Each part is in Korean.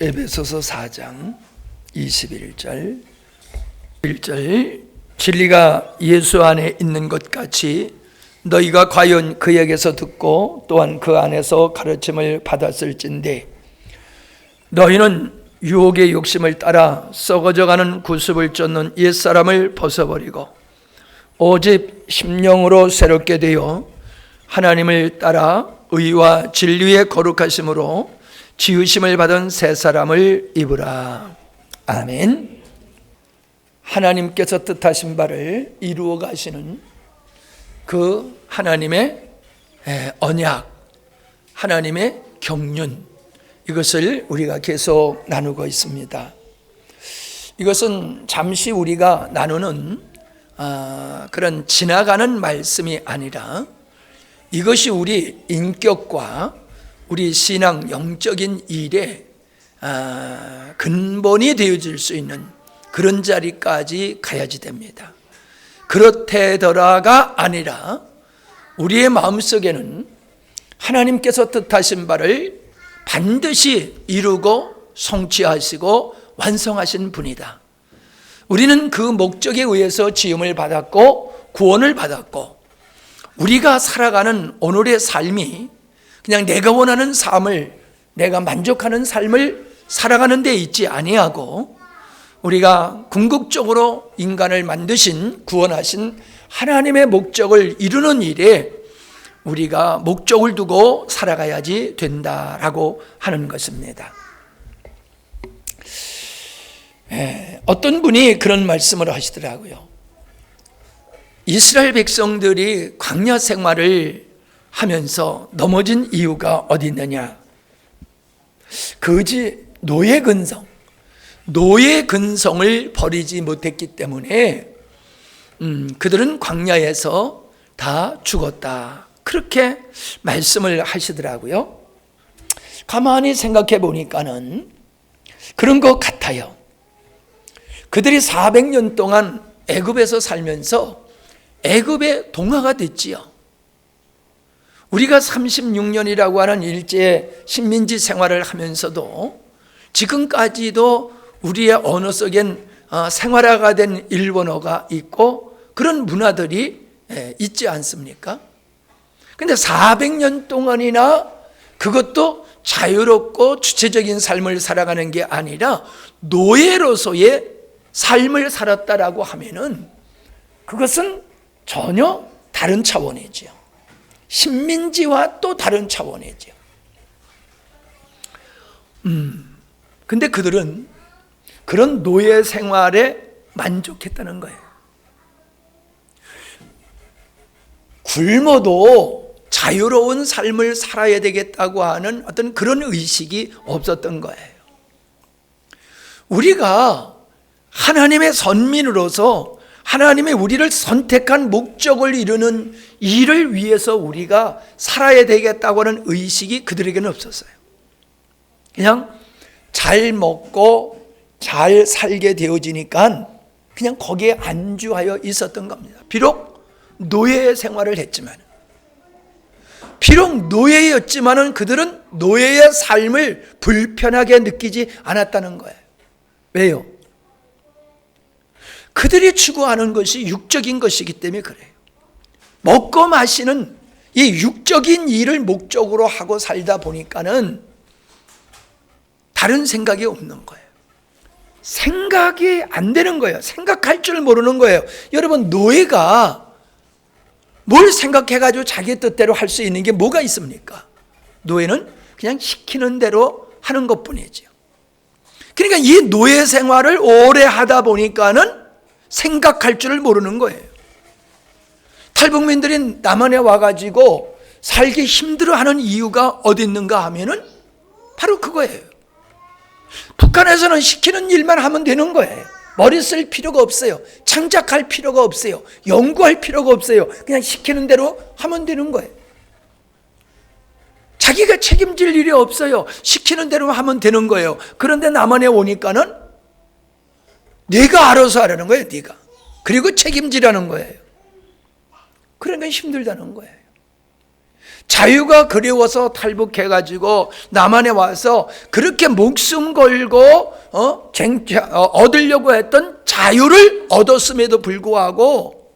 에베소서 4장 21절 1절 진리가 예수 안에 있는 것 같이 너희가 과연 그에게서 듣고 또한 그 안에서 가르침을 받았을진데 너희는 유혹의 욕심을 따라 썩어져가는 구습을 쫓는 옛사람을 벗어버리고 오직 심령으로 새롭게 되어 하나님을 따라 의와 진리의 거룩하심으로 지으심을 받은 새 사람을 입으라. 아멘. 하나님께서 뜻하신 바를 이루어 가시는 그 하나님의 언약, 하나님의 경륜, 이것을 우리가 계속 나누고 있습니다. 이것은 잠시 우리가 나누는 그런 지나가는 말씀이 아니라 이것이 우리 인격과 우리 신앙 영적인 일에 근본이 되어질 수 있는 그런 자리까지 가야지 됩니다. 그렇대더라가 아니라 우리의 마음속에는 하나님께서 뜻하신 바를 반드시 이루고 성취하시고 완성하신 분이다. 우리는 그 목적에 의해서 지음을 받았고 구원을 받았고 우리가 살아가는 오늘의 삶이 그냥 내가 원하는 삶을, 내가 만족하는 삶을 살아가는 데 있지 아니하고 우리가 궁극적으로 인간을 만드신, 구원하신 하나님의 목적을 이루는 일에 우리가 목적을 두고 살아가야지 된다라고 하는 것입니다. 어떤 분이 그런 말씀을 하시더라고요. 이스라엘 백성들이 광야 생활을 하면서 넘어진 이유가 어디 있느냐? 그지 노예 근성을 버리지 못했기 때문에 그들은 광야에서 다 죽었다. 그렇게 말씀을 하시더라고요. 가만히 생각해 보니까는 그런 것 같아요. 그들이 400년 동안 애굽에서 살면서 애굽의 동화가 됐지요. 우리가 36년이라고 하는 일제 식민지 생활을 하면서도 지금까지도 우리의 언어 속엔 생활화가 된 일본어가 있고 그런 문화들이 있지 않습니까? 근데 400년 동안이나 그것도 자유롭고 주체적인 삶을 살아가는 게 아니라 노예로서의 삶을 살았다라고 하면은 그것은 전혀 다른 차원이지요. 식민지와 또 다른 차원이죠. 근데 그들은 그런 노예 생활에 만족했다는 거예요. 굶어도 자유로운 삶을 살아야 되겠다고 하는 어떤 그런 의식이 없었던 거예요. 우리가 하나님의 선민으로서 하나님의 우리를 선택한 목적을 이루는 일을 위해서 우리가 살아야 되겠다고 하는 의식이 그들에게는 없었어요. 그냥 잘 먹고 잘 살게 되어지니까 그냥 거기에 안주하여 있었던 겁니다. 비록 노예 생활을 했지만, 비록 노예였지만은 그들은 노예의 삶을 불편하게 느끼지 않았다는 거예요. 왜요? 그들이 추구하는 것이 육적인 것이기 때문에 그래요. 먹고 마시는 이 육적인 일을 목적으로 하고 살다 보니까는 다른 생각이 없는 거예요. 생각이 안 되는 거예요. 생각할 줄 모르는 거예요. 여러분, 노예가 뭘 생각해가지고 자기 뜻대로 할 수 있는 게 뭐가 있습니까? 노예는 그냥 시키는 대로 하는 것뿐이죠. 그러니까 이 노예 생활을 오래 하다 보니까는 생각할 줄을 모르는 거예요. 탈북민들이 남한에 와가지고 살기 힘들어하는 이유가 어디 있는가 하면은 바로 그거예요. 북한에서는 시키는 일만 하면 되는 거예요. 머리 쓸 필요가 없어요. 창작할 필요가 없어요. 연구할 필요가 없어요. 그냥 시키는 대로 하면 되는 거예요. 자기가 책임질 일이 없어요. 시키는 대로 하면 되는 거예요. 그런데 남한에 오니까는 네가 알아서 하라는 거예요. 네가. 그리고 책임지라는 거예요. 그러니까 힘들다는 거예요. 자유가 그리워서 탈북해가지고 남한에 와서 그렇게 목숨 걸고 얻으려고 했던 자유를 얻었음에도 불구하고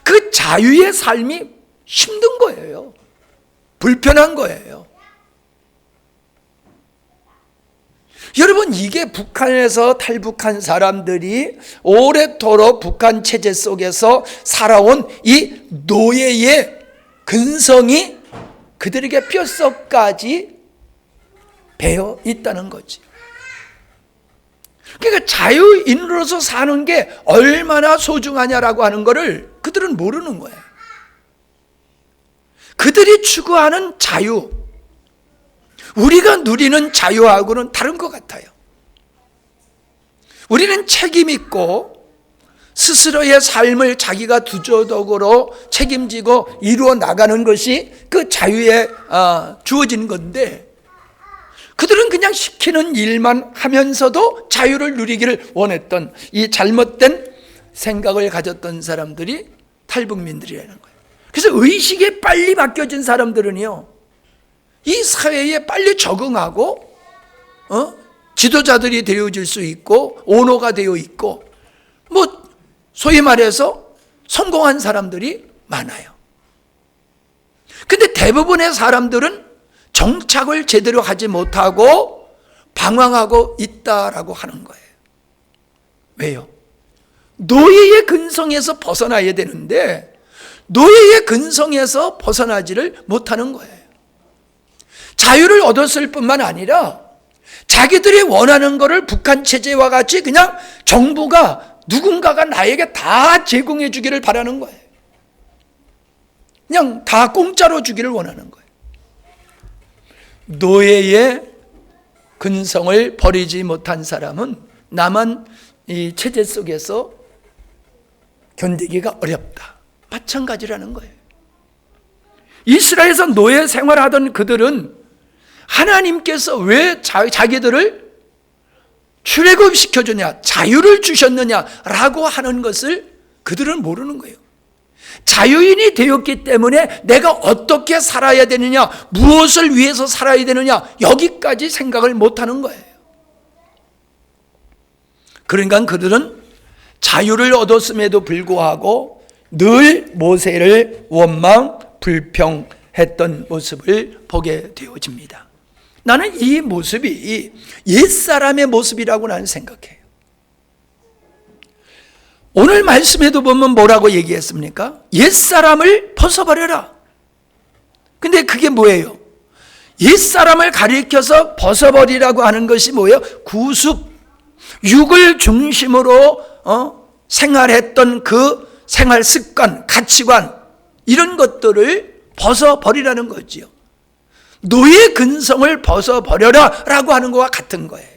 그 자유의 삶이 힘든 거예요. 불편한 거예요. 여러분, 이게 북한에서 탈북한 사람들이 오래도록 북한 체제 속에서 살아온 이 노예의 근성이 그들에게 뼛속까지 배어 있다는 거지. 그러니까 자유인으로서 사는 게 얼마나 소중하냐라고 하는 것을 그들은 모르는 거예요. 그들이 추구하는 자유, 우리가 누리는 자유하고는 다른 것 같아요. 우리는 책임 있고 스스로의 삶을 자기가 주도적으로 책임지고 이루어 나가는 것이 그 자유에 주어진 건데, 그들은 그냥 시키는 일만 하면서도 자유를 누리기를 원했던 이 잘못된 생각을 가졌던 사람들이 탈북민들이라는 거예요. 그래서 의식이 빨리 바뀌어진 사람들은요, 이 사회에 빨리 적응하고 지도자들이 되어질 수 있고 오너가 되어 있고 소위 말해서 성공한 사람들이 많아요. 근데 대부분의 사람들은 정착을 제대로 하지 못하고 방황하고 있다라고 하는 거예요. 왜요? 노예의 근성에서 벗어나야 되는데 노예의 근성에서 벗어나지를 못하는 거예요. 자유를 얻었을 뿐만 아니라 자기들이 원하는 것을 북한 체제와 같이 그냥 정부가 누군가가 나에게 다 제공해 주기를 바라는 거예요. 그냥 다 공짜로 주기를 원하는 거예요. 노예의 근성을 버리지 못한 사람은 남한 이 체제 속에서 견디기가 어렵다. 마찬가지라는 거예요. 이스라엘에서 노예 생활하던 그들은 하나님께서 왜 자기들을 출애굽시켜주냐, 자유를 주셨느냐라고 하는 것을 그들은 모르는 거예요. 자유인이 되었기 때문에 내가 어떻게 살아야 되느냐, 무엇을 위해서 살아야 되느냐, 여기까지 생각을 못하는 거예요. 그러니까 그들은 자유를 얻었음에도 불구하고 늘 모세를 원망, 불평했던 모습을 보게 되어집니다. 나는 이 모습이 옛사람의 모습이라고 나는 생각해요. 오늘 말씀에도 보면 뭐라고 얘기했습니까? 옛사람을 벗어버려라. 근데 그게 뭐예요? 옛사람을 가리켜서 벗어버리라고 하는 것이 뭐예요? 구습, 육을 중심으로 생활했던 그 생활 습관, 가치관, 이런 것들을 벗어버리라는 거지요. 노예 근성을 벗어버려라 라고 하는 것과 같은 거예요.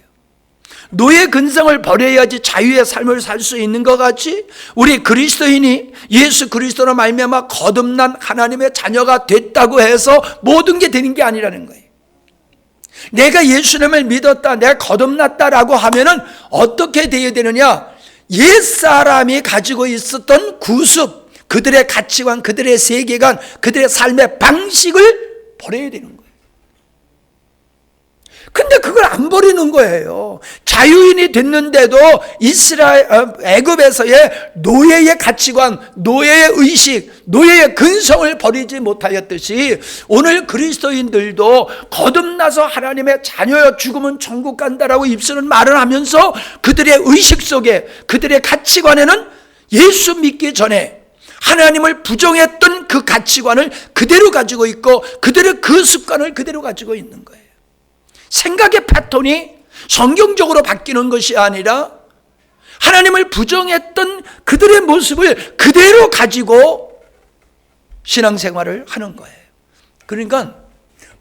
노예 근성을 버려야지 자유의 삶을 살 수 있는 것 같이 우리 그리스도인이 예수 그리스도로 말미암아 거듭난 하나님의 자녀가 됐다고 해서 모든 게 되는 게 아니라는 거예요. 내가 예수님을 믿었다, 내가 거듭났다라고 하면은 어떻게 되어야 되느냐? 옛사람이 가지고 있었던 구습, 그들의 가치관, 그들의 세계관, 그들의 삶의 방식을 버려야 되는 거예요. 근데 그걸 안 버리는 거예요. 자유인이 됐는데도 애굽에서의 노예의 가치관, 노예의 의식, 노예의 근성을 버리지 못하였듯이 오늘 그리스도인들도 거듭나서 하나님의 자녀여 죽으면 천국 간다라고 입술은 말을 하면서 그들의 의식 속에, 그들의 가치관에는 예수 믿기 전에 하나님을 부정했던 그 가치관을 그대로 가지고 있고 그들의 그 습관을 그대로 가지고 있는 거예요. 생각의 패턴이 성경적으로 바뀌는 것이 아니라 하나님을 부정했던 그들의 모습을 그대로 가지고 신앙생활을 하는 거예요. 그러니까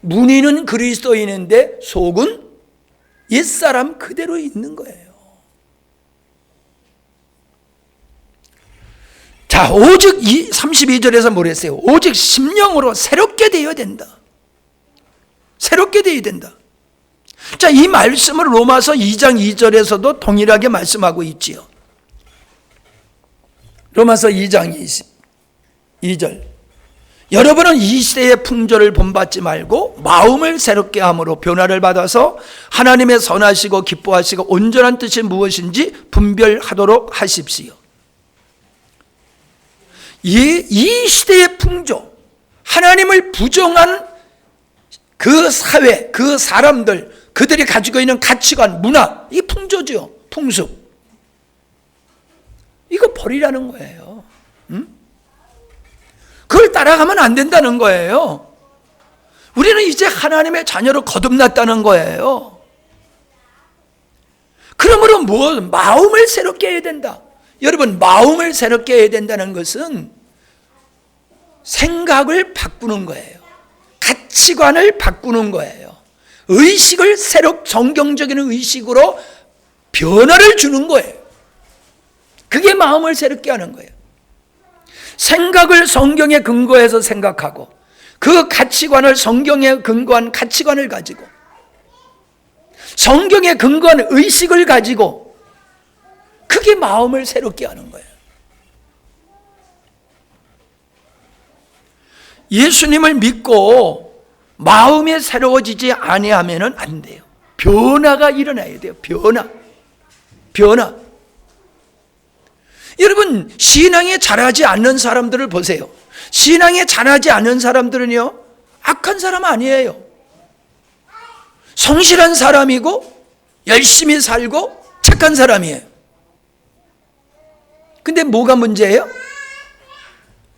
문의는 그리스도인인데 속은 옛사람 그대로 있는 거예요. 자, 오직 32절에서 뭐랬어요? 오직 심령으로 새롭게 되어야 된다. 새롭게 되어야 된다. 자, 이 말씀을 로마서 2장 2절에서도 동일하게 말씀하고 있지요. 로마서 2장 2절. 여러분은 이 시대의 풍조를 본받지 말고 마음을 새롭게 함으로 변화를 받아서 하나님의 선하시고 기뻐하시고 온전한 뜻이 무엇인지 분별하도록 하십시오. 이 시대의 풍조, 하나님을 부정한 그 사회, 그 사람들, 그들이 가지고 있는 가치관, 문화, 이 풍조죠. 풍습. 이거 버리라는 거예요. 그걸 따라가면 안 된다는 거예요. 우리는 이제 하나님의 자녀로 거듭났다는 거예요. 그러므로 마음을 새롭게 해야 된다. 여러분, 마음을 새롭게 해야 된다는 것은 생각을 바꾸는 거예요. 가치관을 바꾸는 거예요. 의식을 성경적인 의식으로 변화를 주는 거예요. 그게 마음을 새롭게 하는 거예요. 생각을 성경에 근거해서 생각하고 그 가치관을 성경에 근거한 가치관을 가지고 성경에 근거한 의식을 가지고 그게 마음을 새롭게 하는 거예요. 예수님을 믿고 마음이 새로워지지 아니하면 안 돼요. 변화가 일어나야 돼요. 변화. 여러분, 신앙에 잘하지 않는 사람들을 보세요. 신앙에 잘하지 않는 사람들은요, 악한 사람 아니에요. 성실한 사람이고 열심히 살고 착한 사람이에요. 근데 뭐가 문제예요?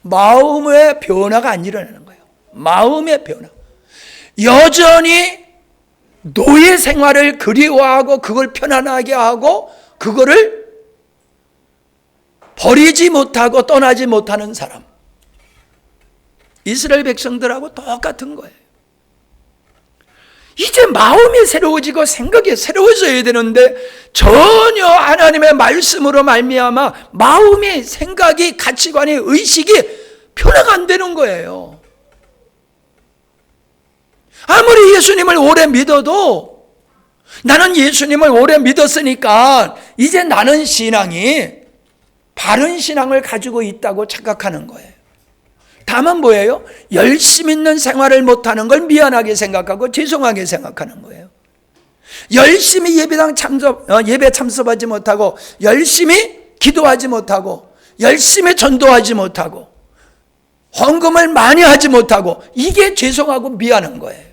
마음의 변화가 안 일어나는 거예요. 마음의 변화. 여전히 노예 생활을 그리워하고 그걸 편안하게 하고 그거를 버리지 못하고 떠나지 못하는 사람. 이스라엘 백성들하고 똑같은 거예요. 이제 마음이 새로워지고 생각이 새로워져야 되는데 전혀 하나님의 말씀으로 말미암아 마음이, 생각이, 가치관이, 의식이 변화가 안 되는 거예요. 아무리 예수님을 오래 믿어도 나는 예수님을 오래 믿었으니까 이제 나는 신앙이 바른 신앙을 가지고 있다고 착각하는 거예요. 다만 뭐예요? 열심 있는 생활을 못하는 걸 미안하게 생각하고 죄송하게 생각하는 거예요. 열심히 예배 참석하지 못하고 열심히 기도하지 못하고 열심히 전도하지 못하고 헌금을 많이 하지 못하고 이게 죄송하고 미안한 거예요.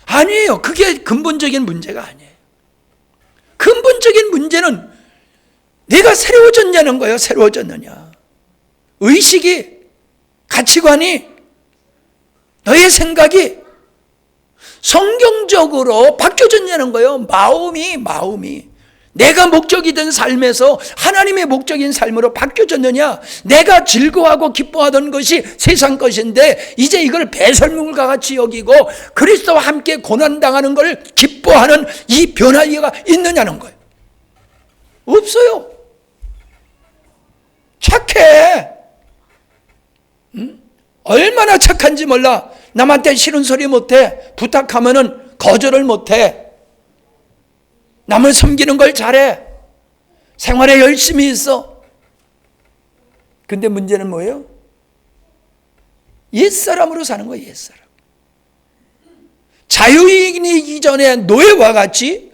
아니에요. 그게 근본적인 문제가 아니에요. 근본적인 문제는 내가 새로워졌냐는 거예요. 새로워졌느냐. 의식이, 가치관이, 너의 생각이 성경적으로 바뀌어졌냐는 거예요. 마음이 내가 목적이던 삶에서 하나님의 목적인 삶으로 바뀌어졌느냐. 내가 즐거워하고 기뻐하던 것이 세상 것인데 이제 이걸 배설물과 같이 여기고 그리스도와 함께 고난당하는 걸 기뻐하는 이 변화가 있느냐는 거예요. 없어요. 착해. 얼마나 착한지 몰라. 남한테 싫은 소리 못해. 부탁하면은 거절을 못해. 남을 섬기는 걸 잘해. 생활에 열심히 있어. 근데 문제는 뭐예요? 옛사람으로 사는 거예요. 옛사람. 자유인이 이전에 노예와 같이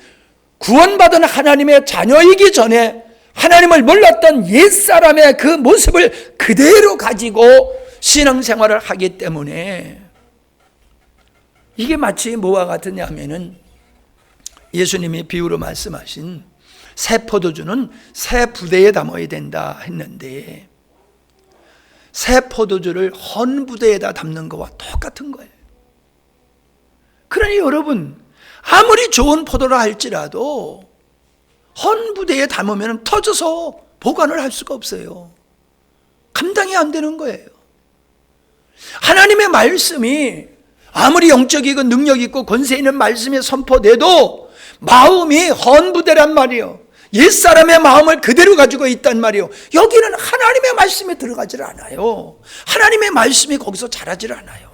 구원받은 하나님의 자녀이기 전에 하나님을 몰랐던 옛사람의 그 모습을 그대로 가지고 신앙생활을 하기 때문에 이게 마치 뭐와 같으냐 하면은 예수님이 비유로 말씀하신 새 포도주는 새 부대에 담아야 된다 했는데 새 포도주를 헌 부대에다 담는 것과 똑같은 거예요. 그러니 여러분, 아무리 좋은 포도라 할지라도 헌 부대에 담으면 터져서 보관을 할 수가 없어요. 감당이 안 되는 거예요. 하나님의 말씀이 아무리 영적이고 능력 있고 권세 있는 말씀이 선포돼도 마음이 헌 부대란 말이에요. 옛사람의 마음을 그대로 가지고 있단 말이에요. 여기는 하나님의 말씀이 들어가질 않아요. 하나님의 말씀이 거기서 자라질 않아요.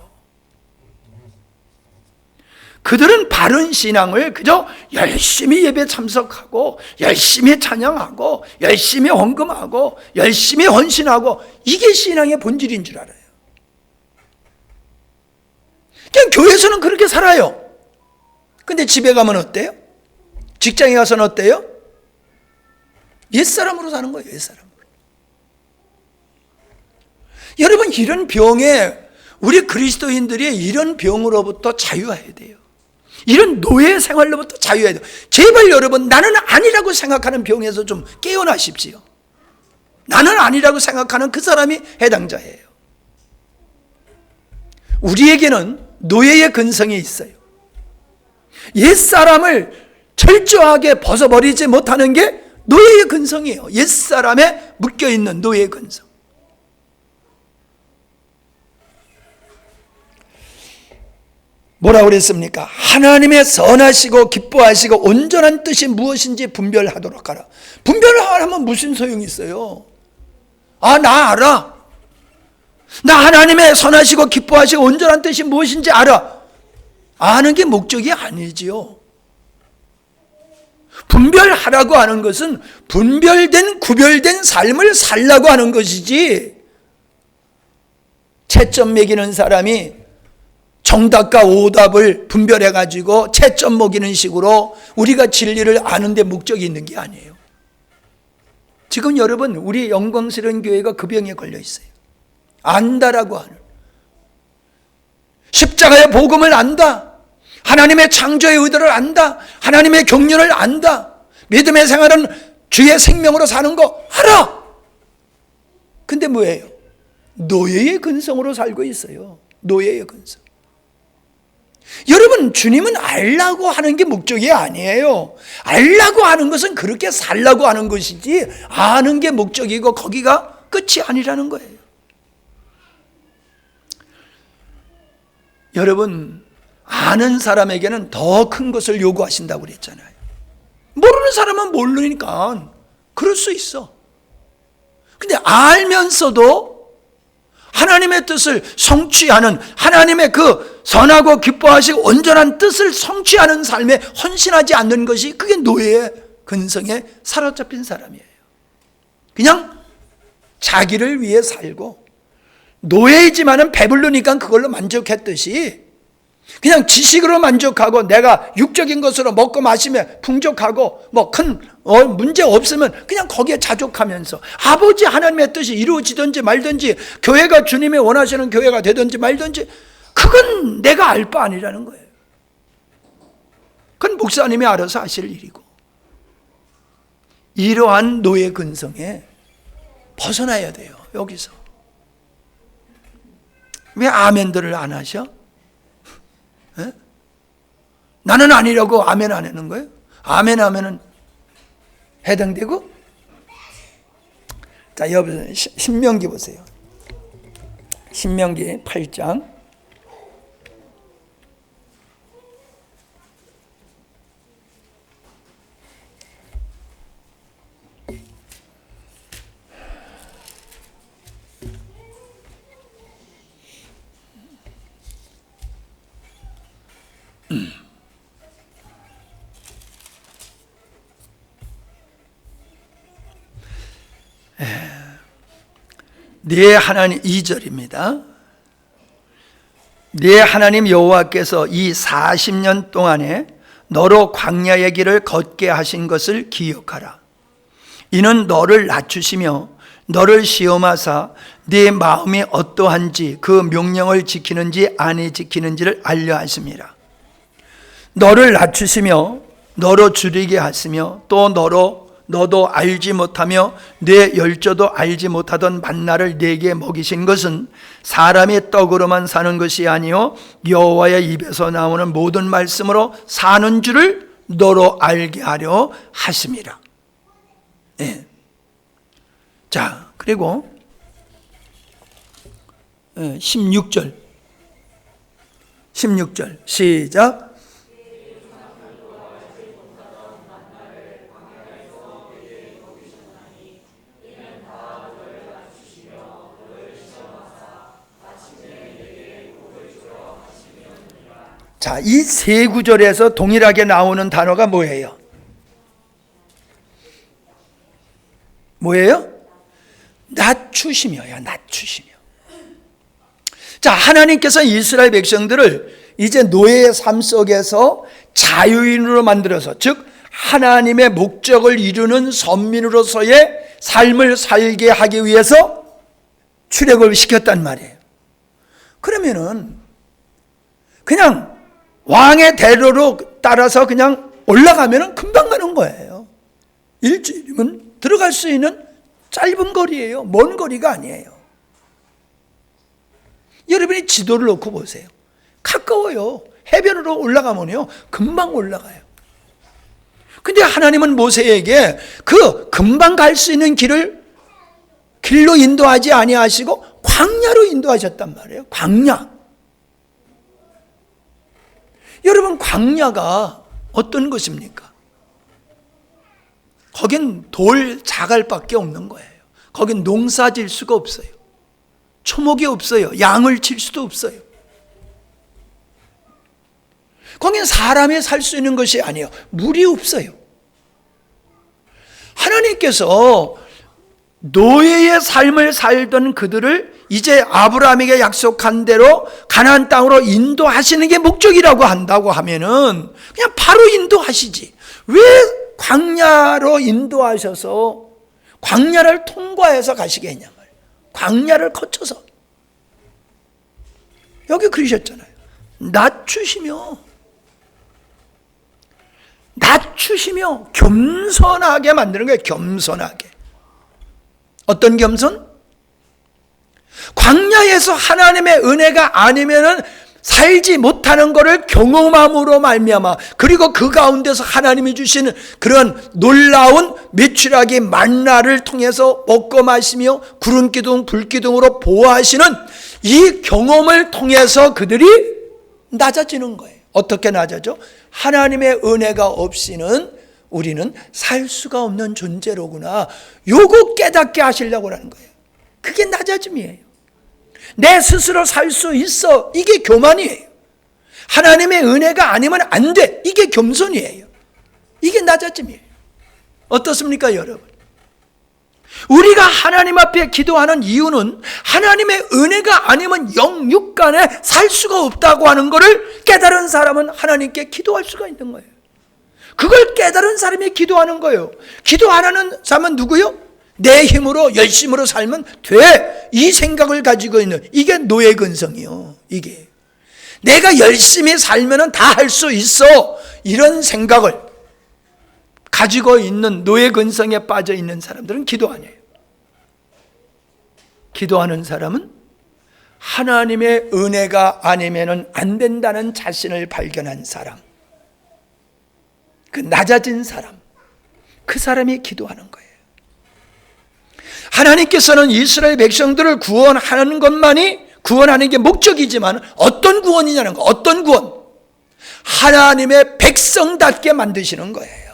그들은 바른 신앙을 그저 열심히 예배 참석하고 열심히 찬양하고 열심히 헌금하고 열심히 헌신하고 이게 신앙의 본질인 줄 알아요. 그냥 교회에서는 그렇게 살아요. 근데 집에 가면 어때요? 직장에 가서는 어때요? 옛사람으로 사는 거예요. 옛사람으로. 여러분, 이런 병에, 우리 그리스도인들이 이런 병으로부터 자유해야 돼요. 이런 노예 생활로부터 자유해야 돼요. 제발 여러분, 나는 아니라고 생각하는 병에서 좀 깨어나십시오. 나는 아니라고 생각하는 그 사람이 해당자예요. 우리에게는 노예의 근성이 있어요. 옛사람을 철저하게 벗어버리지 못하는 게 노예의 근성이에요. 옛사람에 묶여있는 노예의 근성. 뭐라고 그랬습니까? 하나님의 선하시고 기뻐하시고 온전한 뜻이 무엇인지 분별하도록 하라. 분별을 하면 무슨 소용이 있어요? 나 알아. 나 하나님의 선하시고 기뻐하시고 온전한 뜻이 무엇인지 알아. 아는 게 목적이 아니지요. 분별하라고 하는 것은 분별된, 구별된 삶을 살라고 하는 것이지, 채점 매기는 사람이 정답과 오답을 분별해가지고 채점 먹이는 식으로 우리가 진리를 아는데 목적이 있는 게 아니에요. 지금 여러분, 우리 영광스러운 교회가 그 병에 걸려 있어요. 안다라고 하는, 십자가의 복음을 안다, 하나님의 창조의 의도를 안다, 하나님의 경륜을 안다, 믿음의 생활은 주의 생명으로 사는 거 알아. 근데 뭐예요? 노예의 근성으로 살고 있어요. 노예의 근성. 여러분, 주님은 알라고 하는 게 목적이 아니에요. 알라고 하는 것은 그렇게 살라고 하는 것이지, 아는 게 목적이고 거기가 끝이 아니라는 거예요. 여러분, 아는 사람에게는 더 큰 것을 요구하신다고 그랬잖아요. 모르는 사람은 모르니까 그럴 수 있어. 근데 알면서도 하나님의 뜻을 성취하는, 하나님의 그 선하고 기뻐하시고 온전한 뜻을 성취하는 삶에 헌신하지 않는 것이, 그게 노예의 근성에 사로잡힌 사람이에요. 그냥 자기를 위해 살고, 노예이지만은 배부르니까 그걸로 만족했듯이, 그냥 지식으로 만족하고 내가 육적인 것으로 먹고 마시면 풍족하고 뭐 큰 문제 없으면 그냥 거기에 자족하면서 아버지 하나님의 뜻이 이루어지든지 말든지, 교회가 주님이 원하시는 교회가 되든지 말든지, 그건 내가 알 바 아니라는 거예요. 그건 목사님이 알아서 하실 일이고, 이러한 노예 근성에 벗어나야 돼요. 여기서 왜 아멘들을 안 하셔? 에? 나는 아니라고 아멘 안 하는 거예요? 아멘 하면은 해당되고? 자, 여러분 신명기 보세요. 신명기 8장. 네 하나님, 2절입니다. 네 하나님 여호와께서 이 40년 동안에 너로 광야의 길을 걷게 하신 것을 기억하라. 이는 너를 낮추시며 너를 시험하사 네 마음이 어떠한지 그 명령을 지키는지 아니 지키는지를 알려 하심이라. 너를 낮추시며 너로 줄이게 하시며 또 너도 알지 못하며 내 열조도 알지 못하던 만나를 내게 먹이신 것은 사람의 떡으로만 사는 것이 아니요 여호와의 입에서 나오는 모든 말씀으로 사는 줄을 너로 알게 하려 하심이라. 네. 자, 그리고 16절 시작. 자, 이 세 구절에서 동일하게 나오는 단어가 뭐예요? 뭐예요? 낮추시며요. 낮추시며. 자, 하나님께서 이스라엘 백성들을 이제 노예의 삶 속에서 자유인으로 만들어서, 즉 하나님의 목적을 이루는 선민으로서의 삶을 살게 하기 위해서 출애굽을 시켰단 말이에요. 그러면은 그냥 왕의 대로로 따라서 그냥 올라가면은 금방 가는 거예요. 일주일이면 들어갈 수 있는 짧은 거리예요. 먼 거리가 아니에요. 여러분이 지도를 놓고 보세요. 가까워요. 해변으로 올라가면요 금방 올라가요. 근데 하나님은 모세에게 그 금방 갈 수 있는 길로 인도하지 아니하시고 광야로 인도하셨단 말이에요. 광야. 여러분, 광야가 어떤 것입니까? 거긴 돌 자갈밖에 없는 거예요. 거긴 농사 질 수가 없어요. 초목이 없어요. 양을 칠 수도 없어요. 거긴 사람이 살 수 있는 것이 아니에요. 물이 없어요. 하나님께서 노예의 삶을 살던 그들을 이제 아브라함에게 약속한 대로 가나안 땅으로 인도하시는 게 목적이라고 한다고 하면은 그냥 바로 인도하시지. 왜 광야로 인도하셔서 광야를 통과해서 가시게 했냐 말이에요. 광야를 거쳐서. 여기 그러셨잖아요. 낮추시며 겸손하게 만드는 거예요. 겸손하게. 어떤 겸손? 광야에서 하나님의 은혜가 아니면은 살지 못하는 것을 경험함으로 말미암아, 그리고 그 가운데서 하나님이 주시는 그런 놀라운 메추라기 만나를 통해서 먹고 마시며 구름기둥 불기둥으로 보호하시는 이 경험을 통해서 그들이 낮아지는 거예요. 어떻게 낮아져? 하나님의 은혜가 없이는 우리는 살 수가 없는 존재로구나. 요거 깨닫게 하시려고 하는 거예요. 그게 낮아짐이에요. 내 스스로 살 수 있어. 이게 교만이에요. 하나님의 은혜가 아니면 안 돼. 이게 겸손이에요. 이게 낮아짐이에요. 어떻습니까, 여러분? 우리가 하나님 앞에 기도하는 이유는 하나님의 은혜가 아니면 영육간에 살 수가 없다고 하는 것을 깨달은 사람은 하나님께 기도할 수가 있는 거예요. 그걸 깨달은 사람이 기도하는 거예요. 기도 안 하는 사람은 누구요? 내 힘으로 열심으로 살면 돼. 이 생각을 가지고 있는, 이게 노예 근성이요. 이게 내가 열심히 살면 다 할 수 있어. 이런 생각을 가지고 있는 노예 근성에 빠져 있는 사람들은 기도 안 해요. 기도하는 사람은 하나님의 은혜가 아니면 안 된다는 자신을 발견한 사람, 그 낮아진 사람, 그 사람이 기도하는 거예요. 하나님께서는 이스라엘 백성들을 구원하는 것만이 구원하는 게 목적이지만 어떤 구원이냐는 거, 어떤 구원? 하나님의 백성답게 만드시는 거예요.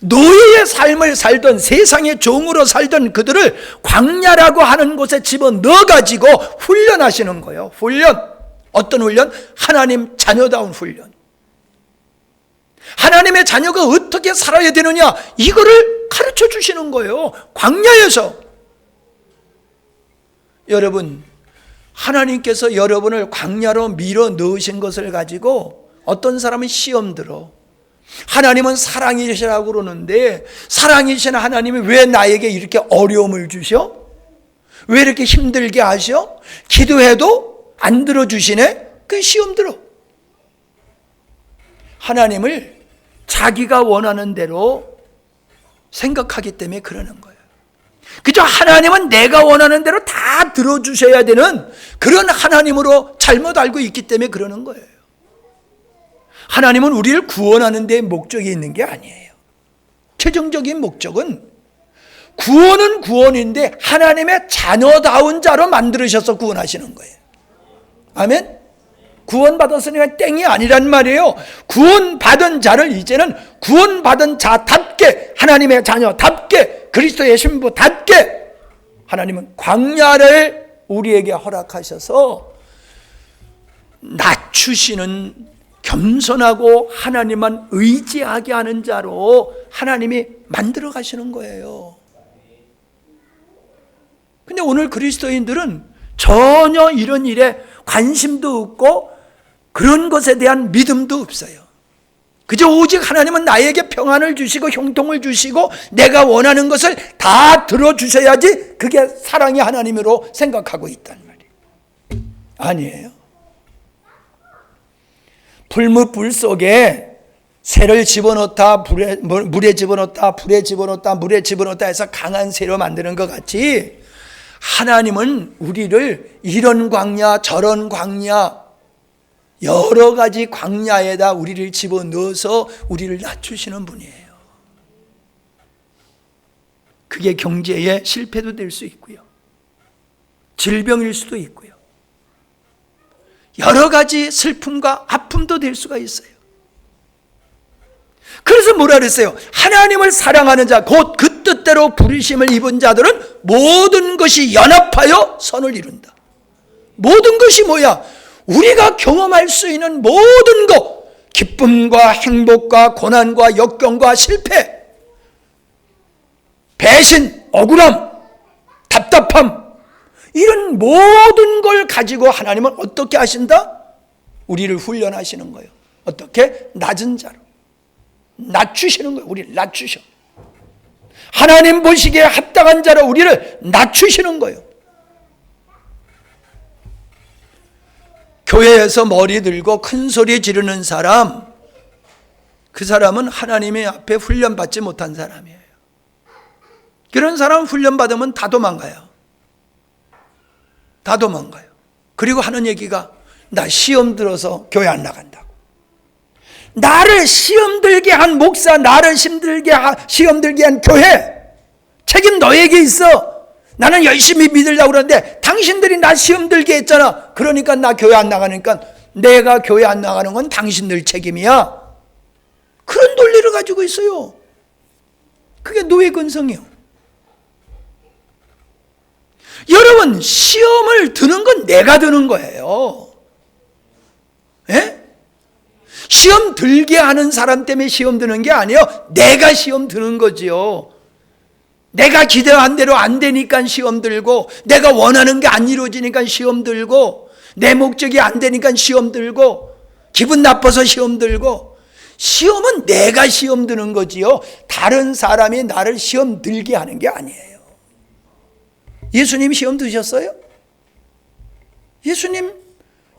노예의 삶을 살던, 세상의 종으로 살던 그들을 광야라고 하는 곳에 집어넣어가지고 훈련하시는 거예요. 훈련. 어떤 훈련? 하나님 자녀다운 훈련. 하나님의 자녀가 어떻게 살아야 되느냐, 이거를 가르쳐 주시는 거예요. 광야에서. 여러분, 하나님께서 여러분을 광야로 밀어 넣으신 것을 가지고 어떤 사람은 시험 들어. 하나님은 사랑이시라고 그러는데 사랑이신 하나님이 왜 나에게 이렇게 어려움을 주셔? 왜 이렇게 힘들게 하셔? 기도해도 안 들어주시네? 그 시험 들어. 하나님을 자기가 원하는 대로 생각하기 때문에 그러는 거예요. 그죠? 하나님은 내가 원하는 대로 다 들어주셔야 되는 그런 하나님으로 잘못 알고 있기 때문에 그러는 거예요. 하나님은 우리를 구원하는 데 목적이 있는 게 아니에요. 최종적인 목적은 구원은 구원인데 하나님의 자녀다운 자로 만들으셔서 구원하시는 거예요. 아멘? 구원받았으니까 땡이 아니란 말이에요. 구원받은 자를 이제는 구원받은 자답게, 하나님의 자녀답게, 그리스도의 신부답게 하나님은 광야를 우리에게 허락하셔서 낮추시는 겸손하고 하나님만 의지하게 하는 자로 하나님이 만들어 가시는 거예요. 근데 오늘 그리스도인들은 전혀 이런 일에 관심도 없고 그런 것에 대한 믿음도 없어요. 그저 오직 하나님은 나에게 평안을 주시고 형통을 주시고 내가 원하는 것을 다 들어주셔야지 그게 사랑의 하나님으로 생각하고 있단 말이에요. 아니에요. 불뭇불 속에 새를 집어넣다 물에 집어넣다 불에 집어넣다 물에 집어넣다 해서 강한 새로 만드는 것 같이 하나님은 우리를 이런 광야 저런 광야 여러 가지 광야에다 우리를 집어넣어서 우리를 낮추시는 분이에요. 그게 경제의 실패도 될 수 있고요, 질병일 수도 있고요, 여러 가지 슬픔과 아픔도 될 수가 있어요. 그래서 뭐라 그랬어요? 하나님을 사랑하는 자 곧 그 뜻대로 부르심을 입은 자들은 모든 것이 연합하여 선을 이룬다. 모든 것이 뭐야? 우리가 경험할 수 있는 모든 것, 기쁨과 행복과 고난과 역경과 실패, 배신, 억울함, 답답함, 이런 모든 걸 가지고 하나님은 어떻게 하신다? 우리를 훈련하시는 거예요. 어떻게? 낮은 자로 낮추시는 거예요. 우리를 낮추셔. 하나님 보시기에 합당한 자로 우리를 낮추시는 거예요. 교회에서 머리 들고 큰 소리 지르는 사람, 그 사람은 하나님의 앞에 훈련받지 못한 사람이에요. 그런 사람은 훈련받으면 다 도망가요. 다 도망가요. 그리고 하는 얘기가 나 시험 들어서 교회 안 나간다고. 나를 시험 들게 한 목사, 나를 시험 들게 한 교회, 책임 너에게 있어. 나는 열심히 믿으려고 그러는데 당신들이 나 시험 들게 했잖아. 그러니까 나 교회 안 나가니까 내가 교회 안 나가는 건 당신들 책임이야. 그런 논리를 가지고 있어요. 그게 노예 근성이에요. 여러분, 시험을 드는 건 내가 드는 거예요. 예? 시험 들게 하는 사람 때문에 시험 드는 게 아니에요. 내가 시험 드는 거지요. 내가 기대한 대로 안 되니까 시험 들고, 내가 원하는 게 안 이루어지니까 시험 들고, 내 목적이 안 되니까 시험 들고, 기분 나빠서 시험 들고. 시험은 내가 시험 드는 거지요. 다른 사람이 나를 시험 들게 하는 게 아니에요. 예수님 시험 드셨어요?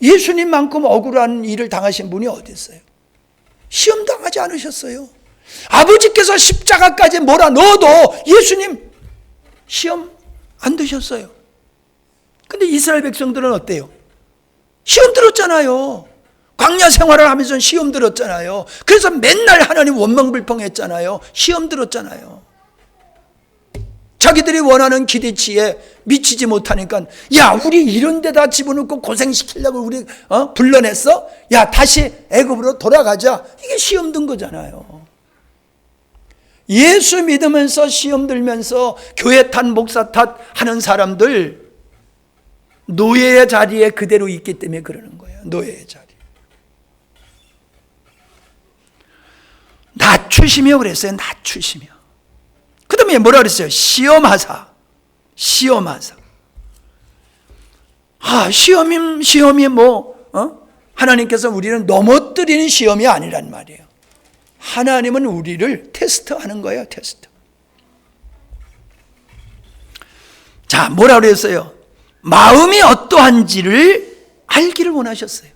예수님만큼 억울한 일을 당하신 분이 어디 있어요? 시험 당하지 않으셨어요. 아버지께서 십자가까지 몰아넣어도 예수님 시험 안 드셨어요. 근데 이스라엘 백성들은 어때요? 시험 들었잖아요. 광야 생활을 하면서 시험 들었잖아요. 그래서 맨날 하나님 원망불평했잖아요. 시험 들었잖아요. 자기들이 원하는 기대치에 미치지 못하니까 야, 우리 이런 데다 집어넣고 고생시키려고 우리 불러냈어? 야, 다시 애굽으로 돌아가자. 이게 시험 든 거잖아요. 예수 믿으면서 시험 들면서 교회 탓 목사 탓 하는 사람들 노예의 자리에 그대로 있기 때문에 그러는 거예요. 노예의 자리. 낮추시며 그랬어요. 낮추시며. 그 다음에 뭐라 그랬어요? 시험하사. 시험이 하나님께서 우리를 넘어뜨리는 시험이 아니란 말이에요. 하나님은 우리를 테스트하는 거예요. 테스트. 자, 뭐라 그랬어요? 마음이 어떠한지를 알기를 원하셨어요.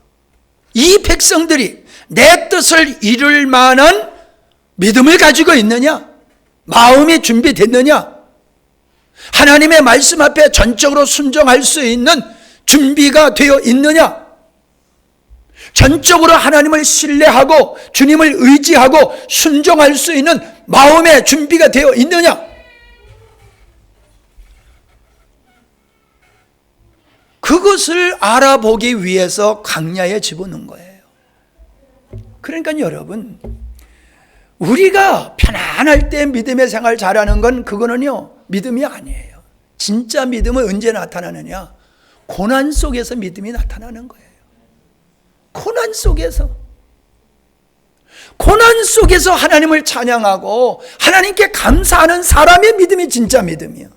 이 백성들이 내 뜻을 이룰 만한 믿음을 가지고 있느냐? 마음이 준비됐느냐? 하나님의 말씀 앞에 전적으로 순종할 수 있는 준비가 되어 있느냐? 전적으로 하나님을 신뢰하고 주님을 의지하고 순종할 수 있는 마음의 준비가 되어 있느냐? 그것을 알아보기 위해서 광야에 집어넣은 거예요. 그러니까 여러분, 우리가 편안할 때 믿음의 생활 잘하는 건 그거는요, 믿음이 아니에요. 진짜 믿음은 언제 나타나느냐? 고난 속에서 믿음이 나타나는 거예요. 고난 속에서 하나님을 찬양하고 하나님께 감사하는 사람의 믿음이 진짜 믿음이야.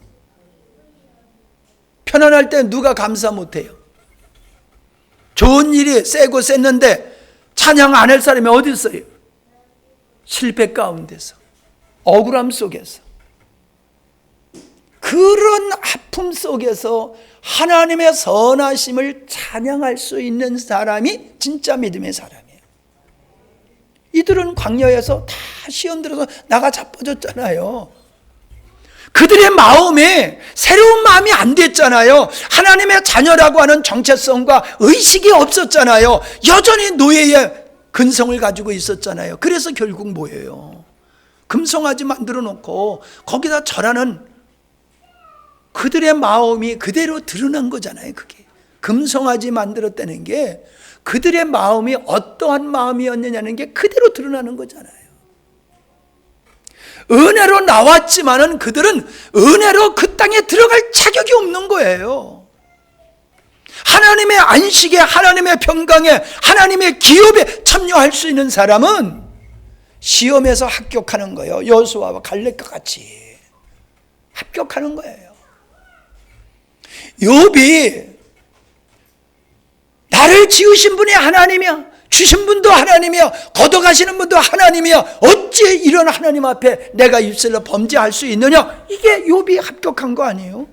편안할 때 누가 감사 못해요? 좋은 일이 세고 셌는데 찬양 안 할 사람이 어디 있어요? 실패 가운데서, 억울함 속에서, 그런 아픔 속에서 하나님의 선하심을 찬양할 수 있는 사람이 진짜 믿음의 사람이에요. 이들은 광야에서 다 시험 들어서 나가 자빠졌잖아요. 그들의 마음에 새로운 마음이 안 됐잖아요. 하나님의 자녀라고 하는 정체성과 의식이 없었잖아요. 여전히 노예의 근성을 가지고 있었잖아요. 그래서 결국 뭐예요? 금송아지 만들어 놓고 거기다 절하는 그들의 마음이 그대로 드러난 거잖아요. 그게 금송아지 만들었다는 게 그들의 마음이 어떠한 마음이었느냐는 게 그대로 드러나는 거잖아요. 은혜로 나왔지만은 그들은 은혜로 그 땅에 들어갈 자격이 없는 거예요. 하나님의 안식에, 하나님의 평강에, 하나님의 기업에 참여할 수 있는 사람은 시험에서 합격하는 거예요. 여호수아와 갈렙과 같이 합격하는 거예요. 욥이 나를 지으신 분이 하나님이야, 주신 분도 하나님이야, 걷어가시는 분도 하나님이야, 어찌 이런 하나님 앞에 내가 입술로 범죄할 수 있느냐? 이게 욥이 합격한 거 아니에요?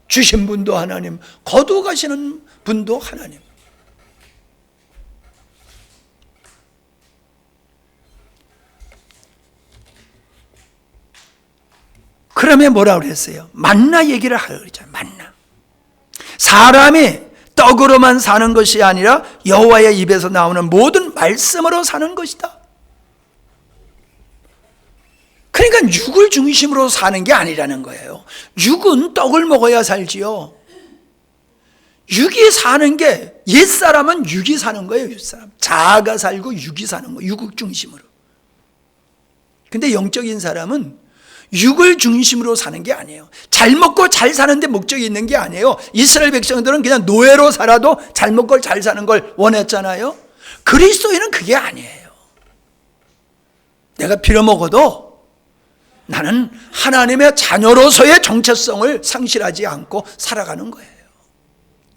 주신 분도 하나님, 걷어가시는 분도 하나님. 그러면 뭐라고 그랬어요? 만나 얘기를 하려고 그랬잖아요. 만나. 사람이 떡으로만 사는 것이 아니라 여호와의 입에서 나오는 모든 말씀으로 사는 것이다. 그러니까 육을 중심으로 사는 게 아니라는 거예요. 육은 떡을 먹어야 살지요. 육이 사는 게, 옛사람은 육이 사는 거예요. 옛사람 자아가 살고 육이 사는 거예요. 육을 중심으로. 근데 영적인 사람은 육을 중심으로 사는 게 아니에요. 잘 먹고 잘 사는데 목적이 있는 게 아니에요. 이스라엘 백성들은 그냥 노예로 살아도 잘 먹고 잘 사는 걸 원했잖아요. 그리스도인은 그게 아니에요. 내가 빌어먹어도 나는 하나님의 자녀로서의 정체성을 상실하지 않고 살아가는 거예요.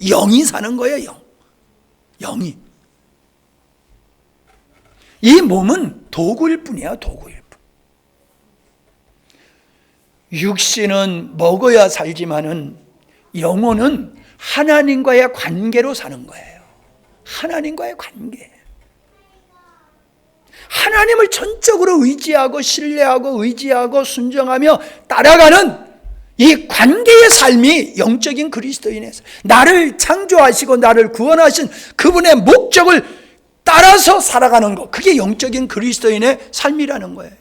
영이 사는 거예요. 영이. 이 몸은 도구일 뿐이야. 도구일 뿐. 육신은 먹어야 살지만은 영혼은 하나님과의 관계로 사는 거예요. 하나님과의 관계. 하나님을 전적으로 의지하고 신뢰하고 의지하고 순종하며 따라가는 이 관계의 삶이 영적인 그리스도인의 삶. 나를 창조하시고 나를 구원하신 그분의 목적을 따라서 살아가는 것, 그게 영적인 그리스도인의 삶이라는 거예요.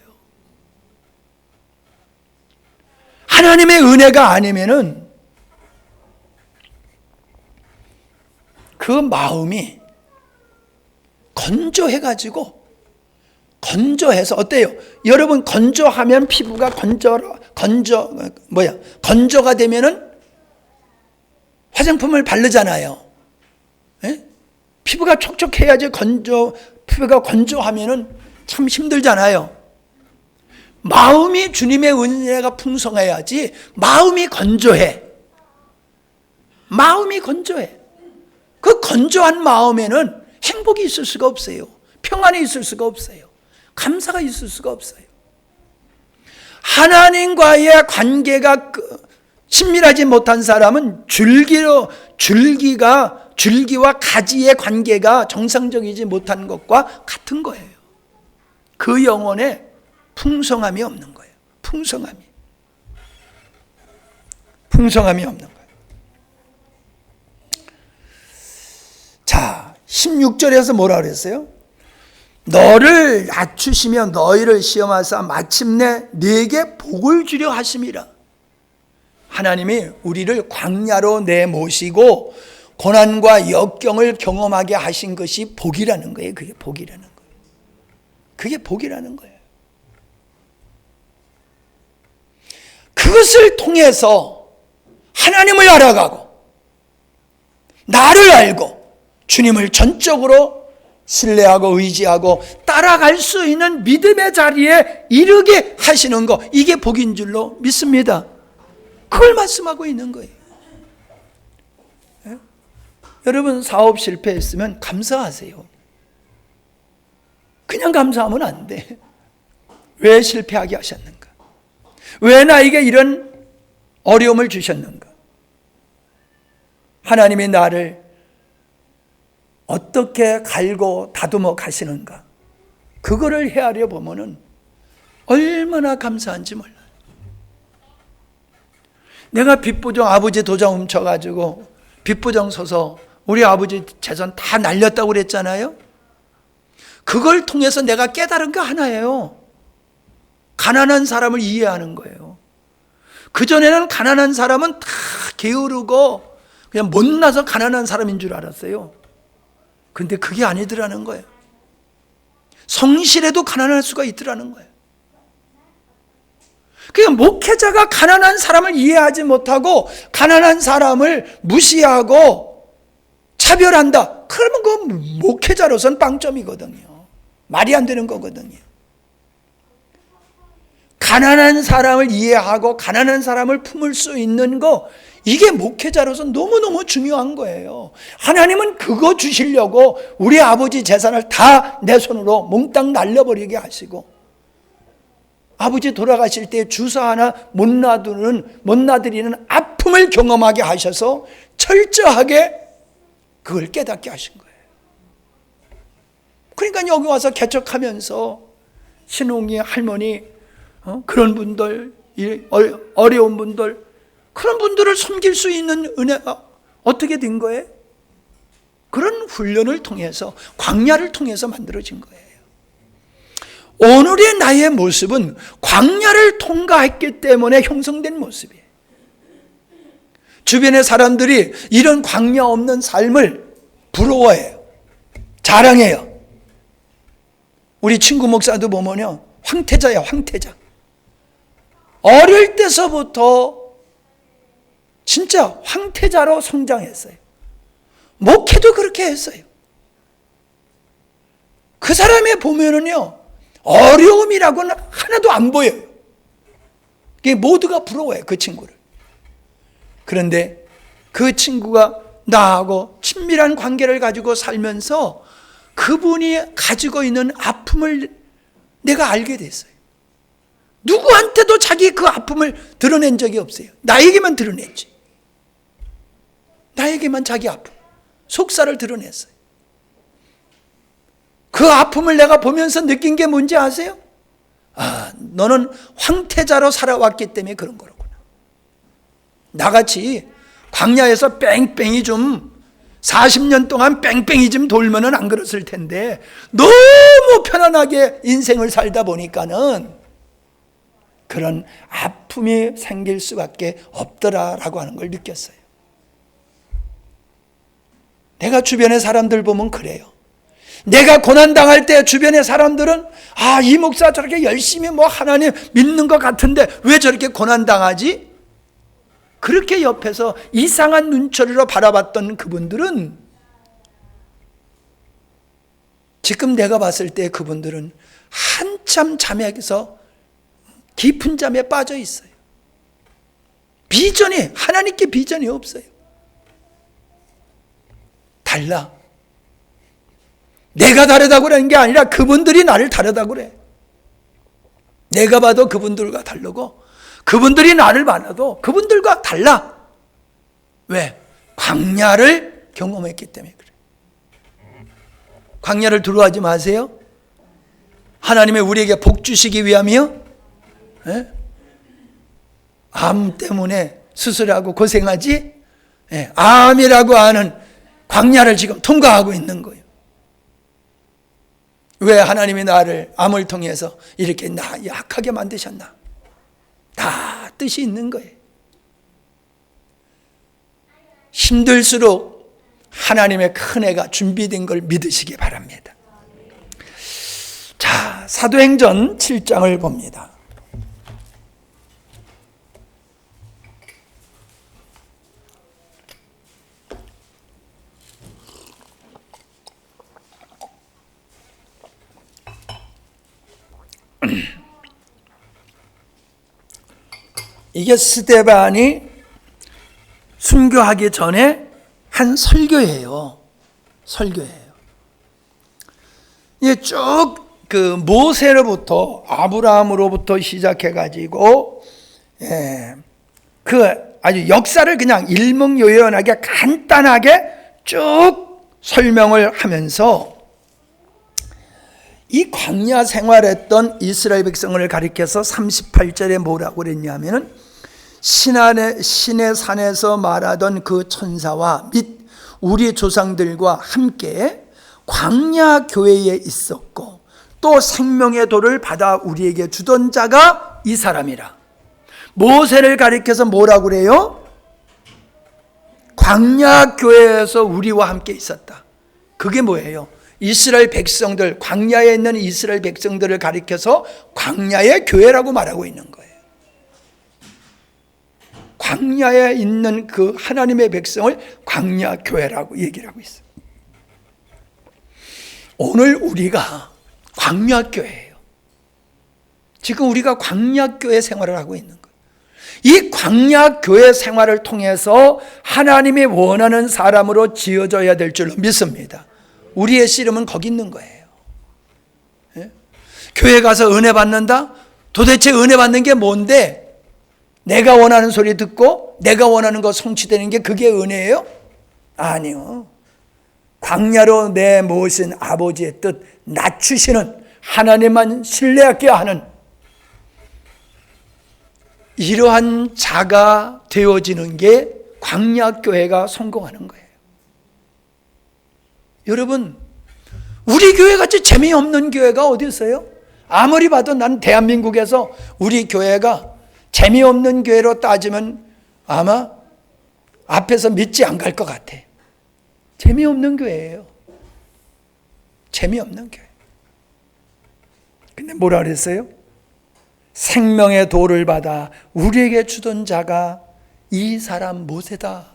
하나님의 은혜가 아니면은 그 마음이 건조해서 어때요? 여러분, 건조하면 피부가 건조가 되면은 화장품을 바르잖아요. 에? 피부가 촉촉해야지. 피부가 건조하면은 참 힘들잖아요. 마음이 주님의 은혜가 풍성해야지. 마음이 건조해. 그 건조한 마음에는 행복이 있을 수가 없어요. 평안이 있을 수가 없어요. 감사가 있을 수가 없어요. 하나님과의 관계가 친밀하지 못한 사람은 줄기와 가지의 관계가 정상적이지 못한 것과 같은 거예요. 그 영혼에 풍성함이 없는 거예요. 풍성함이 없는 거예요. 자, 16절에서 뭐라 그랬어요? 너를 낮추시며 너희를 시험하사 마침내 네게 복을 주려 하심이라. 하나님이 우리를 광야로 내모시고 고난과 역경을 경험하게 하신 것이 복이라는 거예요. 그게 복이라는 거예요. 그것을 통해서 하나님을 알아가고 나를 알고 주님을 전적으로 신뢰하고 의지하고 따라갈 수 있는 믿음의 자리에 이르게 하시는 거, 이게 복인 줄로 믿습니다. 그걸 말씀하고 있는 거예요. 예? 여러분 사업 실패했으면 감사하세요. 그냥 감사하면 안 돼. 왜 실패하게 하셨는가? 왜 나에게 이런 어려움을 주셨는가? 하나님이 나를 어떻게 갈고 다듬어 가시는가? 그거를 헤아려 보면은 얼마나 감사한지 몰라요. 내가 빚부정, 아버지 도장 훔쳐가지고 빚부정 서서 우리 아버지 재산 다 날렸다고 그랬잖아요. 그걸 통해서 내가 깨달은 거 하나예요. 가난한 사람을 이해하는 거예요. 그전에는 가난한 사람은 다 게으르고 그냥 못나서 가난한 사람인 줄 알았어요. 근데 그게 아니더라는 거예요. 성실해도 가난할 수가 있더라는 거예요. 그냥 목회자가 가난한 사람을 이해하지 못하고 가난한 사람을 무시하고 차별한다. 그러면 그 목회자로서는 빵점이거든요. 말이 안 되는 거거든요. 가난한 사람을 이해하고 가난한 사람을 품을 수 있는 거, 이게 목회자로서 너무너무 중요한 거예요. 하나님은 그거 주시려고 우리 아버지 재산을 다 내 손으로 몽땅 날려버리게 하시고, 아버지 돌아가실 때 주사 하나 못 놔드리는 아픔을 경험하게 하셔서 철저하게 그걸 깨닫게 하신 거예요. 그러니까 여기 와서 개척하면서 신홍이 할머니, 그런 분들, 어려운 분들, 그런 분들을 섬길 수 있는 은혜가 어떻게 된 거예요? 그런 훈련을 통해서, 광야를 통해서 만들어진 거예요. 오늘의 나의 모습은 광야를 통과했기 때문에 형성된 모습이에요. 주변의 사람들이 이런 광야 없는 삶을 부러워해요. 자랑해요. 우리 친구 목사도 보면요, 황태자야, 황태자. 어릴 때서부터 진짜 황태자로 성장했어요. 목회도 그렇게 했어요. 그 사람의 보면은요, 어려움이라고는 하나도 안 보여요. 모두가 부러워요, 그 친구를. 그런데 그 친구가 나하고 친밀한 관계를 가지고 살면서 그분이 가지고 있는 아픔을 내가 알게 됐어요. 누구한테도 자기 그 아픔을 드러낸 적이 없어요. 나에게만 드러냈지. 나에게만 자기 아픔, 속살을 드러냈어요. 그 아픔을 내가 보면서 느낀 게 뭔지 아세요? 아, 너는 황태자로 살아왔기 때문에 그런 거로구나. 나같이 광야에서 뺑뺑이 좀 40년 동안 뺑뺑이 좀 돌면은 안 그랬을 텐데 너무 편안하게 인생을 살다 보니까는 그런 아픔이 생길 수밖에 없더라라고 하는 걸 느꼈어요. 내가 주변의 사람들 보면 그래요. 내가 고난당할 때 주변의 사람들은 아, 이 목사 저렇게 열심히 하나님 믿는 것 같은데 왜 저렇게 고난당하지? 그렇게 옆에서 이상한 눈초리로 바라봤던 그분들은 지금 내가 봤을 때 그분들은 한참 잠에서 깊은 잠에 빠져 있어요. 비전이, 하나님께 비전이 없어요. 달라. 내가 다르다고 그러는 게 아니라 그분들이 나를 다르다고 그래. 내가 봐도 그분들과 다르고 그분들이 나를 봐도 그분들과 달라. 왜? 광야를 경험했기 때문에 그래. 광야를 두려워하지 마세요. 하나님의 우리에게 복 주시기 위함이요. 예? 암 때문에 수술하고 고생하지? 예, 암이라고 하는 광야를 지금 통과하고 있는 거예요. 왜 하나님이 나를 암을 통해서 이렇게 약하게 만드셨나? 다 뜻이 있는 거예요. 힘들수록 하나님의 큰 애가 준비된 걸 믿으시기 바랍니다. 자, 사도행전 7장을 봅니다. 이게 스데반이 순교하기 전에 한 설교예요. 설교예요. 이게 쭉 그 모세로부터 아브라함으로부터 시작해가지고 그 아주 역사를 그냥 일목요연하게 간단하게 쭉 설명을 하면서 이 광야 생활했던 이스라엘 백성을 가리켜서 38절에 뭐라고 그랬냐면은 신의 산에서 말하던 그 천사와 및 우리 조상들과 함께 광야 교회에 있었고 또 생명의 돌을 받아 우리에게 주던 자가 이 사람이라. 모세를 가리켜서 뭐라고 그래요? 광야 교회에서 우리와 함께 있었다. 그게 뭐예요? 이스라엘 백성들, 광야에 있는 이스라엘 백성들을 가리켜서 광야의 교회라고 말하고 있는 거예요. 광야에 있는 그 하나님의 백성을 광야 교회라고 얘기를 하고 있어요. 오늘 우리가 광야 교회예요. 지금 우리가 광야 교회 생활을 하고 있는 거예요. 이 광야 교회 생활을 통해서 하나님이 원하는 사람으로 지어져야 될 줄로 믿습니다. 우리의 씨름은 거기 있는 거예요. 예? 교회 가서 은혜 받는다? 도대체 은혜 받는 게 뭔데? 내가 원하는 소리 듣고 내가 원하는 거 성취되는 게 그게 은혜예요? 아니요. 광야로 내모신 아버지의 뜻 낮추시는 하나님만 신뢰하게 하는 이러한 자가 되어지는 게 광야교회가 성공하는 거예요. 여러분, 우리 교회같이 재미없는 교회가 어디 있어요? 아무리 봐도 난 대한민국에서 우리 교회가 재미없는 교회로 따지면 아마 앞에서 믿지 안 갈 것 같아. 재미없는 교회예요. 재미없는 교회. 근데 뭐라 그랬어요? 생명의 돌을 받아 우리에게 주던 자가 이 사람 모세다.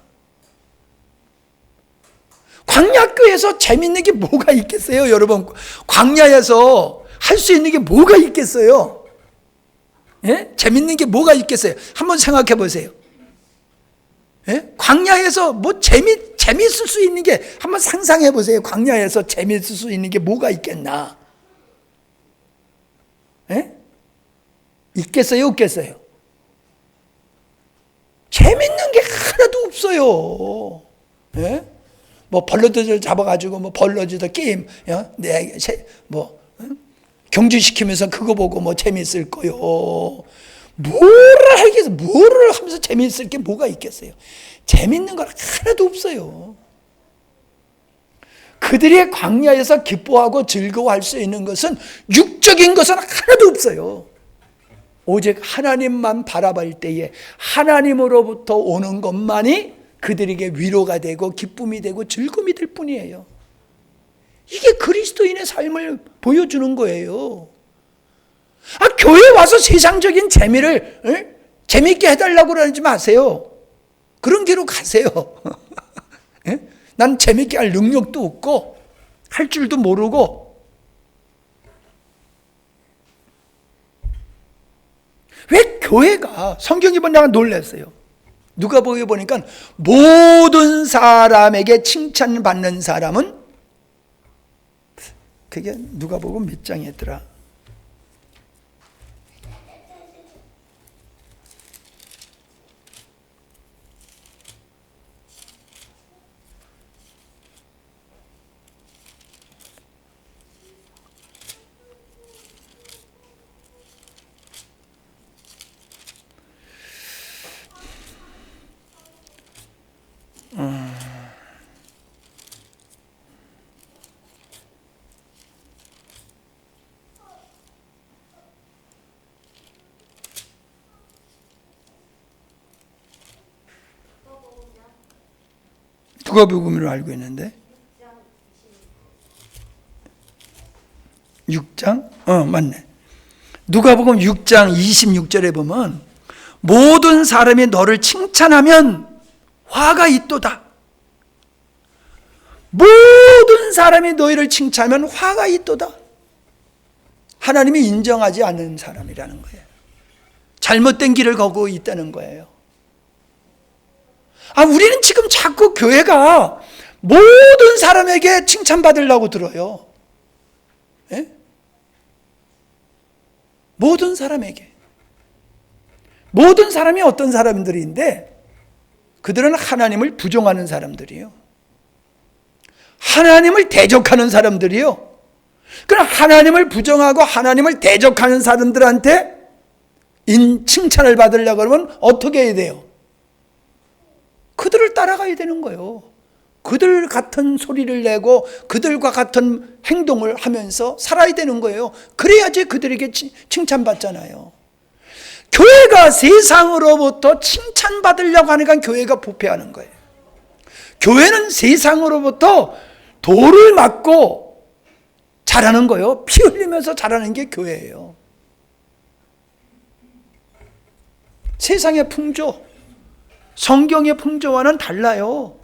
광야교회에서 재밌는 게 뭐가 있겠어요, 여러분? 광야에서 할 수 있는 게 뭐가 있겠어요? 예? 재밌는 게 뭐가 있겠어요? 한번 생각해 보세요. 예? 광야에서 뭐 재밌을 수 있는 게 한번 상상해 보세요. 광야에서 재밌을 수 있는 게 뭐가 있겠나? 예? 있겠어요, 없겠어요? 재밌는 게 하나도 없어요. 예? 뭐 벌러지들 잡아가지고 뭐 벌러지들 게임, 경주시키면서 그거 보고 뭐 재밌을 거요. 뭐를 하면서 재밌을 게 뭐가 있겠어요? 재밌는 건 하나도 없어요. 그들이 광야에서 기뻐하고 즐거워할 수 있는 것은 육적인 것은 하나도 없어요. 오직 하나님만 바라볼 때에 하나님으로부터 오는 것만이 그들에게 위로가 되고 기쁨이 되고 즐거움이 될 뿐이에요. 이게 그리스도인의 삶을 보여주는 거예요. 교회 와서 세상적인 재미를 재미있게 해달라고 그러지 마세요. 그런 길로 가세요. 난 재미있게 할 능력도 없고 할 줄도 모르고. 왜 교회가, 성경이 보니까 놀랐어요. 누가복음에 보니까 모든 사람에게 칭찬받는 사람은, 그게 누가복음 몇 장이었더라? 누가복음으로 알고 있는데 6장? 맞네. 누가복음 6장 26절에 보면 모든 사람이 너를 칭찬하면 화가 있도다. 모든 사람이 너희를 칭찬하면 화가 있도다. 하나님이 인정하지 않는 사람이라는 거예요. 잘못된 길을 걷고 있다는 거예요. 우리는 지금 자꾸 교회가 모든 사람에게 칭찬받으려고 들어요. 예? 모든 사람에게. 모든 사람이 어떤 사람들인데 그들은 하나님을 부정하는 사람들이에요. 하나님을 대적하는 사람들이요. 그럼 하나님을 부정하고 하나님을 대적하는 사람들한테 칭찬을 받으려고 그러면 어떻게 해야 돼요? 그들을 따라가야 되는 거예요. 그들 같은 소리를 내고 그들과 같은 행동을 하면서 살아야 되는 거예요. 그래야지 그들에게 칭찬받잖아요. 교회가 세상으로부터 칭찬받으려고 하니까 교회가 부패하는 거예요. 교회는 세상으로부터 돌을 맞고 자라는 거예요. 피 흘리면서 자라는 게 교회예요. 세상의 풍조, 성경의 풍조와는 달라요.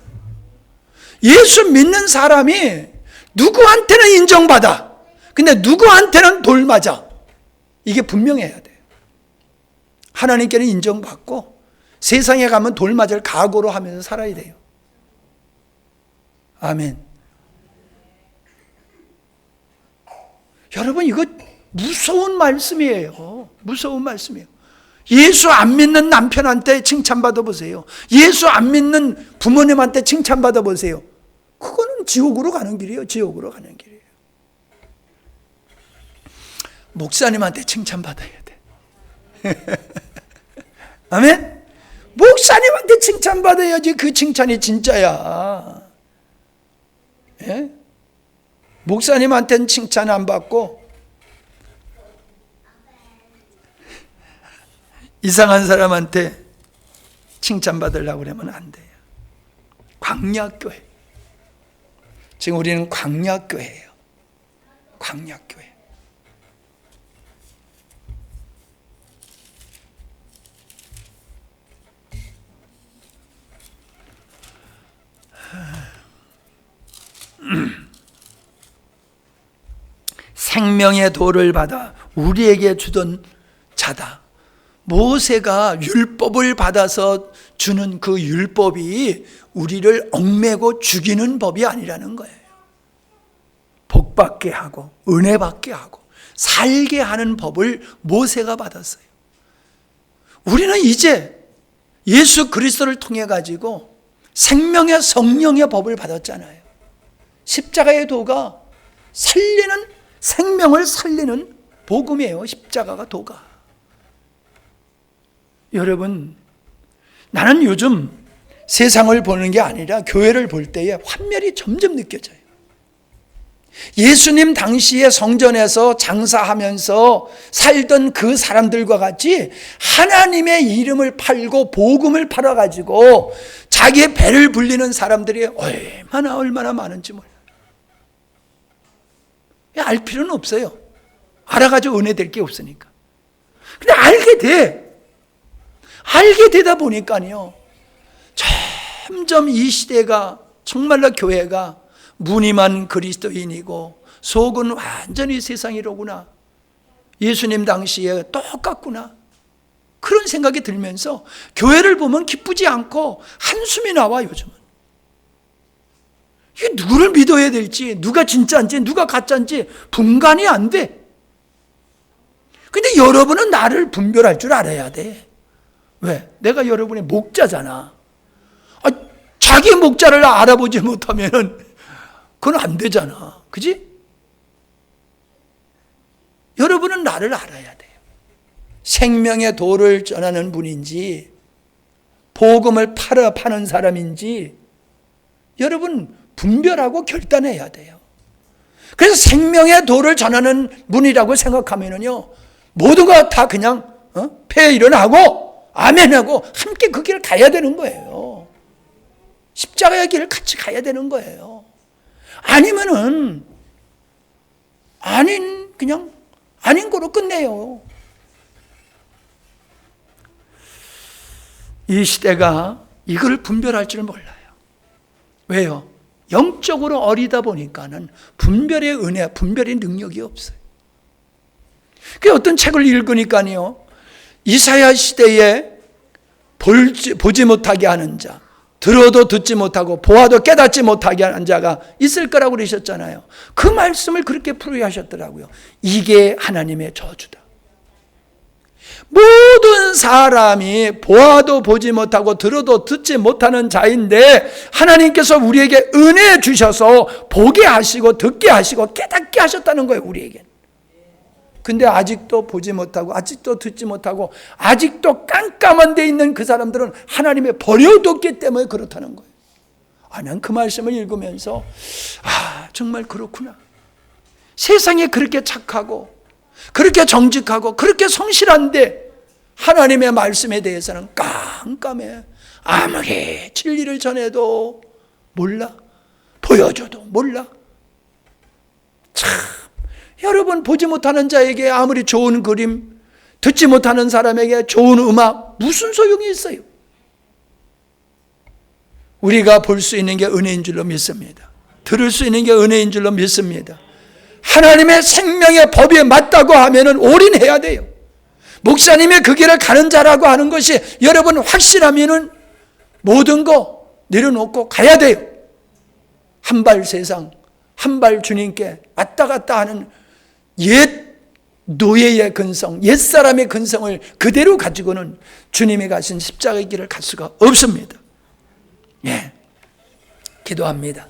예수 믿는 사람이 누구한테는 인정받아. 근데 누구한테는 돌 맞아. 이게 분명해야 돼요. 하나님께는 인정받고 세상에 가면 돌 맞을 각오로 하면서 살아야 돼요. 아멘. 여러분, 이거 무서운 말씀이에요. 무서운 말씀이에요. 예수 안 믿는 남편한테 칭찬받아 보세요. 예수 안 믿는 부모님한테 칭찬받아 보세요. 그거는 지옥으로 가는 길이에요. 지옥으로 가는 길이에요. 목사님한테 칭찬받아야 돼. 아멘? 목사님한테 칭찬받아야지 그 칭찬이 진짜야. 예? 목사님한테는 칭찬 안 받고 이상한 사람한테 칭찬받으려고 그러면 안 돼요. 광야교회. 지금 우리는 광야교회예요. 광야교회. 생명의 도를 받아 우리에게 주던 자다. 모세가 율법을 받아서 주는 그 율법이 우리를 얽매고 죽이는 법이 아니라는 거예요. 복받게 하고 은혜받게 하고 살게 하는 법을 모세가 받았어요. 우리는 이제 예수 그리스도를 통해 가지고 생명의 성령의 법을 받았잖아요. 십자가의 도가 살리는, 생명을 살리는 복음이에요. 십자가가 도가. 여러분, 나는 요즘 세상을 보는 게 아니라 교회를 볼 때에 환멸이 점점 느껴져요. 예수님 당시에 성전에서 장사하면서 살던 그 사람들과 같이 하나님의 이름을 팔고 복음을 팔아가지고 자기의 배를 불리는 사람들이 얼마나 많은지 몰라요. 알 필요는 없어요. 알아가지고 은혜될 게 없으니까. 근데 알게 되다 보니까요, 점점 이 시대가 정말로 교회가 무늬만 그리스도인이고 속은 완전히 세상이로구나. 예수님 당시에 똑같구나. 그런 생각이 들면서 교회를 보면 기쁘지 않고 한숨이 나와. 요즘은 이게 누구를 믿어야 될지, 누가 진짜인지 누가 가짜인지 분간이 안 돼. 근데 여러분은 나를 분별할 줄 알아야 돼. 왜? 내가 여러분의 목자잖아. 자기 목자를 알아보지 못하면은 그건 안 되잖아. 그지? 여러분은 나를 알아야 돼요. 생명의 도를 전하는 분인지 복음을 파는 사람인지 여러분 분별하고 결단해야 돼요. 그래서 생명의 도를 전하는 분이라고 생각하면은요, 모두가 다 그냥 폐에 일어나고 아멘하고 함께 그 길을 가야 되는 거예요. 십자가의 길을 같이 가야 되는 거예요. 아니면은 그냥 아닌 거로 끝내요. 이 시대가 이걸 분별할 줄 몰라요. 왜요? 영적으로 어리다 보니까는 분별의 은혜, 분별의 능력이 없어요. 그 어떤 책을 읽으니까요, 이사야 시대에 보지 못하게 하는 자, 들어도 듣지 못하고 보아도 깨닫지 못하게 하는 자가 있을 거라고 그러셨잖아요. 그 말씀을 그렇게 풀이하셨더라고요. 이게 하나님의 저주다. 모든 사람이 보아도 보지 못하고 들어도 듣지 못하는 자인데 하나님께서 우리에게 은혜 주셔서 보게 하시고 듣게 하시고 깨닫게 하셨다는 거예요, 우리에게. 근데 아직도 보지 못하고 아직도 듣지 못하고 아직도 깜깜한 데 있는 그 사람들은 하나님의 버려뒀기 때문에 그렇다는 거예요. 난 그 말씀을 읽으면서 정말 그렇구나. 세상에 그렇게 착하고 그렇게 정직하고 그렇게 성실한데 하나님의 말씀에 대해서는 깜깜해. 아무리 진리를 전해도 몰라. 보여줘도 몰라. 참, 여러분, 보지 못하는 자에게 아무리 좋은 그림, 듣지 못하는 사람에게 좋은 음악, 무슨 소용이 있어요? 우리가 볼 수 있는 게 은혜인 줄로 믿습니다. 들을 수 있는 게 은혜인 줄로 믿습니다. 하나님의 생명의 법에 맞다고 하면은 올인해야 돼요. 목사님의 그 길을 가는 자라고 하는 것이 여러분 확실하면은 모든 거 내려놓고 가야 돼요. 한 발 세상, 한 발 주님께 왔다 갔다 하는 옛 노예의 근성, 옛 사람의 근성을 그대로 가지고는 주님이 가신 십자가의 길을 갈 수가 없습니다. 기도합니다.